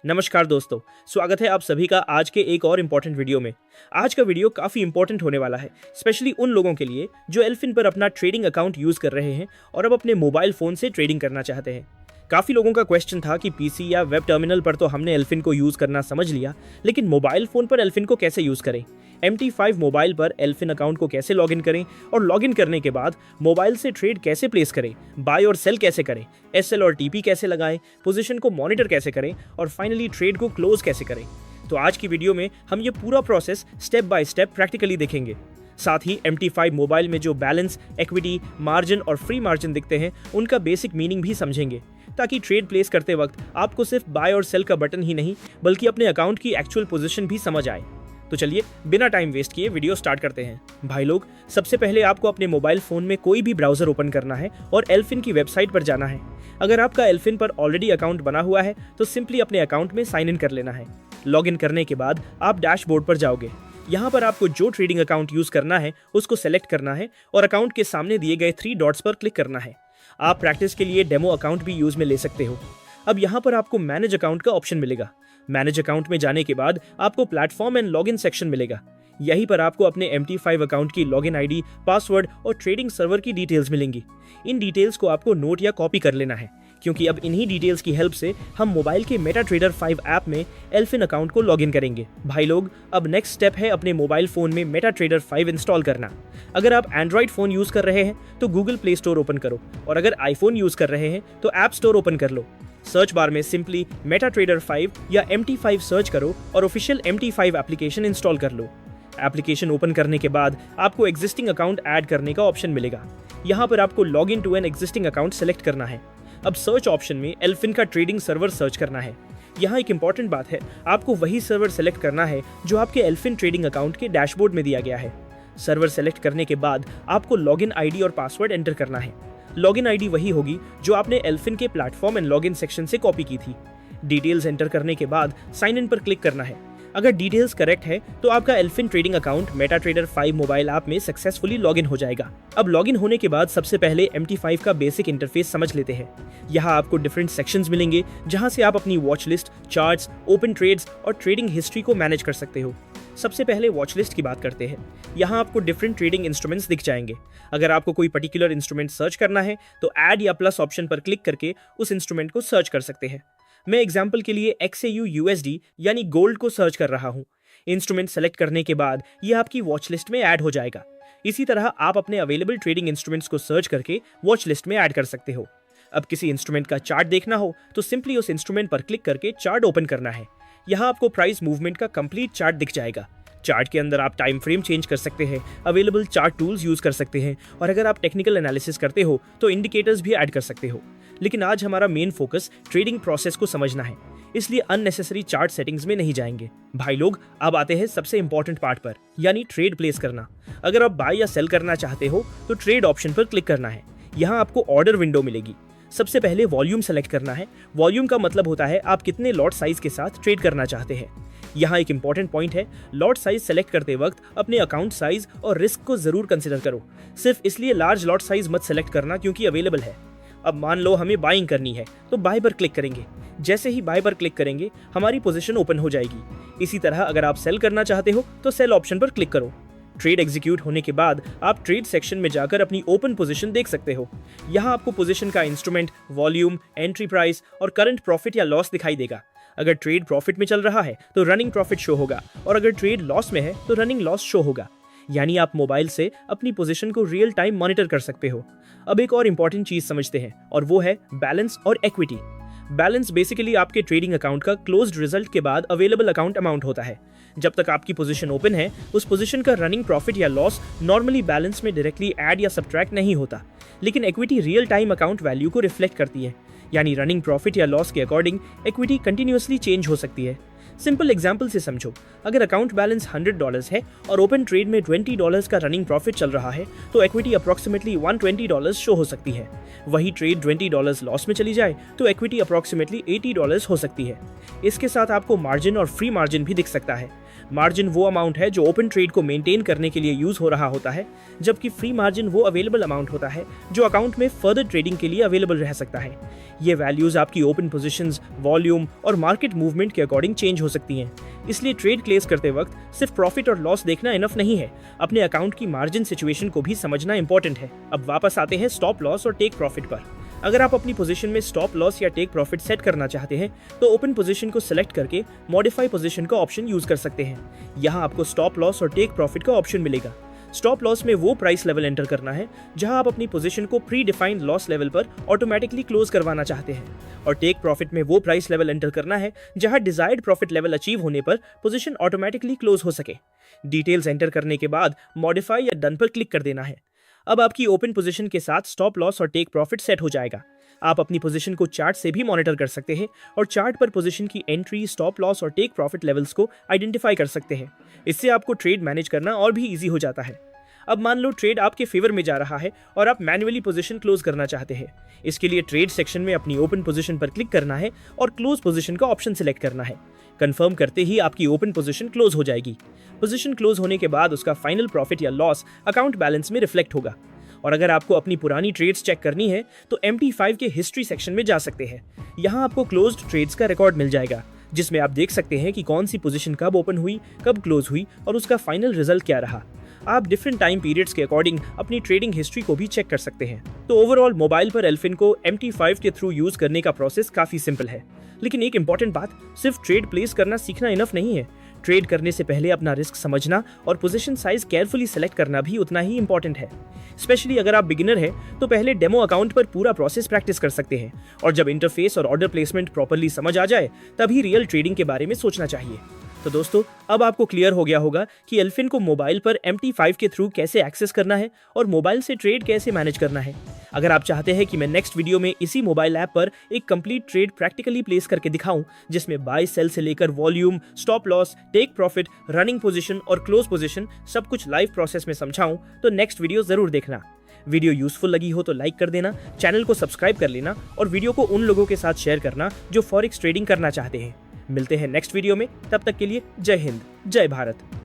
नमस्कार दोस्तों, स्वागत है आप सभी का आज के एक और इम्पॉर्टेंट वीडियो में। आज का वीडियो काफ़ी इंपॉर्टेंट होने वाला है, स्पेशली उन लोगों के लिए जो एल्फिन पर अपना ट्रेडिंग अकाउंट यूज़ कर रहे हैं और अब अपने मोबाइल फ़ोन से ट्रेडिंग करना चाहते हैं। काफ़ी लोगों का क्वेश्चन था कि पीसी या वेब टर्मिनल पर तो हमने एल्फिन को यूज़ करना समझ लिया, लेकिन मोबाइल फ़ोन पर एल्फिन को कैसे यूज़ करें, MT5 मोबाइल पर एल्फिन अकाउंट को कैसे लॉगिन करें और लॉगिन करने के बाद मोबाइल से ट्रेड कैसे प्लेस करें, बाय और सेल कैसे करें, SL और TP कैसे लगाएं, पोजीशन को मॉनिटर कैसे करें और फाइनली ट्रेड को क्लोज कैसे करें। तो आज की वीडियो में हम ये पूरा process step by step practically देखेंगे। साथ ही MT5 मोबाइल में जो बैलेंस, इक्विटी, मार्जिन और फ्री मार्जिन दिखते हैं उनका बेसिक मीनिंग भी समझेंगे, ताकि ट्रेड प्लेस करते वक्त आपको सिर्फ बाय और सेल का बटन ही नहीं बल्कि अपने अकाउंट की एक्चुअल पोजीशन भी समझ आए। तो चलिए बिना टाइम वेस्ट किए वीडियो स्टार्ट करते हैं। भाई लोग, सबसे पहले आपको अपने मोबाइल फ़ोन में कोई भी ब्राउज़र ओपन करना है और एल्फिन की वेबसाइट पर जाना है। अगर आपका एल्फिन पर ऑलरेडी अकाउंट बना हुआ है तो सिंपली अपने अकाउंट में साइन इन कर लेना है। लॉगिन करने के बाद आप डैशबोर्ड पर जाओगे। यहाँ पर आपको जो ट्रेडिंग अकाउंट यूज़ करना है उसको सेलेक्ट करना है और अकाउंट के सामने दिए गए 3 डॉट्स पर क्लिक करना है। आप प्रैक्टिस के लिए डेमो अकाउंट भी यूज़ में ले सकते हो। अब यहाँ पर आपको मैनेज अकाउंट का ऑप्शन मिलेगा। मैनेज अकाउंट में जाने के बाद आपको प्लेटफॉर्म एंड लॉगिन सेक्शन मिलेगा। यहीं पर आपको अपने MT5 अकाउंट की लॉगिन आईडी, पासवर्ड और ट्रेडिंग सर्वर की डिटेल्स मिलेंगी। इन डिटेल्स को आपको नोट या कॉपी कर लेना है, क्योंकि अब इन्हीं डिटेल्स की हेल्प से हम मोबाइल के MetaTrader 5 ऐप में एल्फिन अकाउंट को लॉगिन करेंगे। भाई लोग, अब नेक्स्ट स्टेप है अपने मोबाइल फ़ोन में MetaTrader 5 इंस्टॉल करना। अगर आप एंड्रॉइड फ़ोन यूज़ कर रहे हैं तो गूगल प्ले स्टोर ओपन करो और अगर आईफोन यूज़ कर रहे हैं तो ऐप स्टोर ओपन कर लो। सर्च बार में सिंपली MetaTrader 5 या MT5 सर्च करो और ऑफिशियल MT5 एप्लीकेशन इंस्टॉल कर लो। एप्लीकेशन ओपन करने के बाद आपको एग्जिस्टिंग अकाउंट ऐड करने का ऑप्शन मिलेगा। यहाँ पर आपको log in to an existing account select करना है। अब सर्च ऑप्शन में एल्फिन का ट्रेडिंग सर्वर सर्च करना है। यहाँ एक इंपॉर्टेंट बात है, आपको वही सर्वर सेलेक्ट करना है जो आपके एल्फिन ट्रेडिंग अकाउंट के डैशबोर्ड में दिया गया है। सर्वर सेलेक्ट करने के बाद आपको लॉगिन आईडी और पासवर्ड एंटर करना है। लॉगिन आईडी वही होगी जो आपने एल्फिन के प्लेटफॉर्म एंड लॉगिन सेक्शन से कॉपी की थी। डिटेल्स एंटर करने के बाद साइन इन पर क्लिक करना है। अगर डिटेल्स करेक्ट है तो आपका एल्फिन trading account MetaTrader 5 mobile app में सक्सेसफुली लॉगिन हो जाएगा। अब लॉगिन होने के बाद सबसे पहले MT5 का बेसिक इंटरफेस समझ लेते हैं। यहाँ आपको डिफरेंट सेक्शंस मिलेंगे जहाँ से आप अपनी watch list, charts, open trades और ट्रेडिंग हिस्ट्री को मैनेज कर सकते हो। सबसे पहले वॉच लिस्ट की बात करते हैं। यहाँ आपको डिफरेंट ट्रेडिंग इंस्ट्रूमेंट्स दिख जाएंगे। अगर आपको कोई पर्टिकुलर इंस्ट्रूमेंट सर्च करना है तो ऐड या प्लस ऑप्शन पर क्लिक करके उस इंस्ट्रूमेंट को सर्च कर सकते हैं। मैं एग्जाम्पल के लिए XAU USD यानी गोल्ड को सर्च कर रहा हूँ। इंस्ट्रूमेंट सेलेक्ट करने के बाद ये आपकी वॉच लिस्ट में ऐड हो जाएगा। इसी तरह आप अपने अवेलेबल ट्रेडिंग इंस्ट्रूमेंट्स को सर्च करके वॉच लिस्ट में ऐड कर सकते हो। अब किसी इंस्ट्रूमेंट का चार्ट देखना हो तो सिंपली उस इंस्ट्रूमेंट पर क्लिक करके चार्ट ओपन करना है। यहाँ आपको प्राइस मूवमेंट का कंप्लीट चार्ट दिख जाएगा। चार्ट के अंदर आप टाइम फ्रेम चेंज कर सकते हैं, अवेलेबल चार्ट टूल्स यूज कर सकते हैं और अगर आप टेक्निकल एनालिसिस करते हो तो इंडिकेटर्स भी ऐड कर सकते हो। लेकिन आज हमारा मेन फोकस ट्रेडिंग प्रोसेस को समझना है, इसलिए अननेसेसरी चार्ट सेटिंग्स में नहीं जाएंगे। भाई लोग, अब आते हैं सबसे इंपॉर्टेंट पार्ट पर, यानी ट्रेड प्लेस करना। अगर आप बाय या सेल करना चाहते हो तो ट्रेड ऑप्शन पर क्लिक करना है। यहाँ आपको ऑर्डर विंडो मिलेगी। सबसे पहले वॉल्यूम सेलेक्ट करना है। वॉल्यूम का मतलब होता है आप कितने लॉट साइज के साथ ट्रेड करना चाहते हैं। यहाँ एक इंपॉर्टेंट पॉइंट है, लॉट साइज सेलेक्ट करते वक्त अपने अकाउंट साइज और रिस्क को जरूर कंसिडर करो। सिर्फ इसलिए लार्ज लॉट साइज मत सेलेक्ट करना क्योंकि अवेलेबल है। अब मान लो हमें बाइंग करनी है तो बाय पर क्लिक करेंगे। जैसे ही बाय पर क्लिक करेंगे हमारी पोजीशन ओपन हो जाएगी। इसी तरह अगर आप सेल करना चाहते हो तो सेल ऑप्शन पर क्लिक करो। ट्रेड एग्जीक्यूट होने के बाद आप ट्रेड सेक्शन में जाकर अपनी ओपन पोजीशन देख सकते हो। यहाँ आपको पोजीशन का इंस्ट्रूमेंट, वॉल्यूम, एंट्री प्राइस और करंट प्रॉफिट या लॉस दिखाई देगा। अगर ट्रेड प्रॉफिट में चल रहा है तो रनिंग प्रॉफिट शो होगा और अगर ट्रेड लॉस में है तो रनिंग लॉस शो होगा। यानी आप मोबाइल से अपनी पोजीशन को रियल टाइम मॉनिटर कर सकते हो। अब एक और इंपॉर्टेंट चीज समझते हैं और वो है बैलेंस और इक्विटी। बैलेंस बेसिकली आपके ट्रेडिंग अकाउंट का क्लोज्ड रिजल्ट के बाद अवेलेबल अकाउंट अमाउंट होता है। जब तक आपकी पोजीशन ओपन है उस पोजीशन का रनिंग प्रॉफिट या लॉस नॉर्मली बैलेंस में डायरेक्टली ऐड या सब्ट्रैक्ट नहीं होता, लेकिन equity real time account value को रिफ्लेक्ट करती है। यानी रनिंग प्रॉफिट या लॉस के अकॉर्डिंग इक्विटी कंटिन्यूअसली चेंज हो सकती है। सिंपल एग्जांपल से समझो, अगर अकाउंट बैलेंस $100 है और ओपन ट्रेड में $20 का रनिंग प्रॉफिट चल रहा है तो इक्विटी अप्रोक्सीमेटली $120 शो हो सकती है। वही ट्रेड $20 लॉस में चली जाए तो इक्विटी अप्रोक्सीमेटली $80 हो सकती है। इसके साथ आपको मार्जिन और फ्री मार्जिन भी दिख सकता है। मार्जिन वो अमाउंट है जो ओपन ट्रेड को मेंटेन करने के लिए यूज हो रहा होता है, जबकि फ्री मार्जिन वो अवेलेबल अमाउंट होता है जो अकाउंट में फर्दर ट्रेडिंग के लिए अवेलेबल रह सकता है। ये वैल्यूज आपकी ओपन पोजीशंस, वॉल्यूम और मार्केट मूवमेंट के अकॉर्डिंग चेंज हो सकती हैं। इसलिए ट्रेड प्लेस करते वक्त सिर्फ प्रॉफिट और लॉस देखना इनफ नहीं है, अपने अकाउंट की मार्जिन सिचुएशन को भी समझना इंपॉर्टेंट है। अब वापस आते हैं स्टॉप लॉस और टेक प्रॉफिट पर। अगर आप अपनी पोजीशन में स्टॉप लॉस या टेक प्रॉफिट सेट करना चाहते हैं तो ओपन पोजीशन को सिलेक्ट करके मॉडिफाई पोजीशन का ऑप्शन यूज कर सकते हैं। यहाँ आपको स्टॉप लॉस और टेक प्रॉफिट का ऑप्शन मिलेगा। स्टॉप लॉस में वो प्राइस लेवल एंटर करना है जहां आप अपनी पोजीशन को प्री डिफाइंड लॉस लेवल पर ऑटोमेटिकली क्लोज करवाना चाहते हैं, और टेक प्रॉफिट में वो प्राइस लेवल एंटर करना है जहां डिजायर्ड प्रॉफिट लेवल अचीव होने पर पोजीशन ऑटोमेटिकली क्लोज हो सके। डिटेल्स एंटर करने के बाद मॉडिफाई या डन पर क्लिक कर देना है। अब आपकी ओपन पोजीशन के साथ स्टॉप लॉस और टेक प्रॉफिट सेट हो जाएगा। आप अपनी पोजीशन को चार्ट से भी मॉनिटर कर सकते हैं और चार्ट पर पोजीशन की एंट्री, स्टॉप लॉस और टेक प्रॉफिट लेवल्स को आइडेंटिफाई कर सकते हैं। इससे आपको ट्रेड मैनेज करना और भी इजी हो जाता है। अब मान लो ट्रेड आपके फेवर में जा रहा है और आप मैन्युअली पोजीशन क्लोज करना चाहते हैं। इसके लिए ट्रेड सेक्शन में अपनी ओपन पोजीशन पर क्लिक करना है और क्लोज पोजीशन का ऑप्शन सिलेक्ट करना है। कंफर्म करते ही आपकी ओपन पोजीशन क्लोज हो जाएगी। पोजीशन क्लोज होने के बाद उसका फाइनल प्रॉफिट या लॉस अकाउंट बैलेंस में रिफ्लेक्ट होगा। और अगर आपको अपनी पुरानी ट्रेड्स चेक करनी है तो MT5 के हिस्ट्री सेक्शन में जा सकते हैं। यहाँ आपको क्लोज्ड ट्रेड्स का रिकॉर्ड मिल जाएगा, जिसमें आप देख सकते हैं कि कौन सी पोजीशन कब ओपन हुई, कब क्लोज हुई और उसका फाइनल रिजल्ट क्या रहा। आप डिफरेंट टाइम पीरियड्स के अकॉर्डिंग अपनी ट्रेडिंग हिस्ट्री को भी चेक कर सकते हैं। तो ओवरऑल मोबाइल पर एल्फिन को MT5 के थ्रू यूज करने का प्रोसेस काफी सिंपल है। लेकिन एक इंपॉर्टेंट बात, सिर्फ ट्रेड प्लेस करना सीखना इनफ नहीं है। ट्रेड करने से पहले अपना रिस्क समझना और पोजीशन साइज केयरफुली सेलेक्ट करना भी उतना ही इंपॉर्टेंट है। स्पेशली अगर आप बिगिनर हैं तो पहले डेमो अकाउंट पर पूरा प्रोसेस प्रैक्टिस कर सकते हैं, और जब इंटरफेस और ऑर्डर प्लेसमेंट प्रॉपर्ली समझ आ जाए तभी रियल ट्रेडिंग के बारे में सोचना चाहिए। तो दोस्तों, अब आपको क्लियर हो गया होगा कि एल्फिन को मोबाइल पर MT5 के थ्रू कैसे एक्सेस करना है और मोबाइल से ट्रेड कैसे मैनेज करना है। अगर आप चाहते हैं कि मैं नेक्स्ट वीडियो में इसी मोबाइल ऐप पर एक कंप्लीट ट्रेड प्रैक्टिकली प्लेस करके दिखाऊं, जिसमें बाय सेल से लेकर volume, stop loss, take profit, running position और क्लोज पोजीशन सब कुछ लाइव प्रोसेस में समझाऊं, तो नेक्स्ट वीडियो जरूर देखना। वीडियो यूजफुल लगी हो तो लाइक कर देना, चैनल को सब्सक्राइब कर लेना और वीडियो को उन लोगों के साथ शेयर करना जो फॉरेक्स ट्रेडिंग करना चाहते हैं। मिलते हैं नेक्स्ट वीडियो में, तब तक के लिए जय हिंद, जय भारत।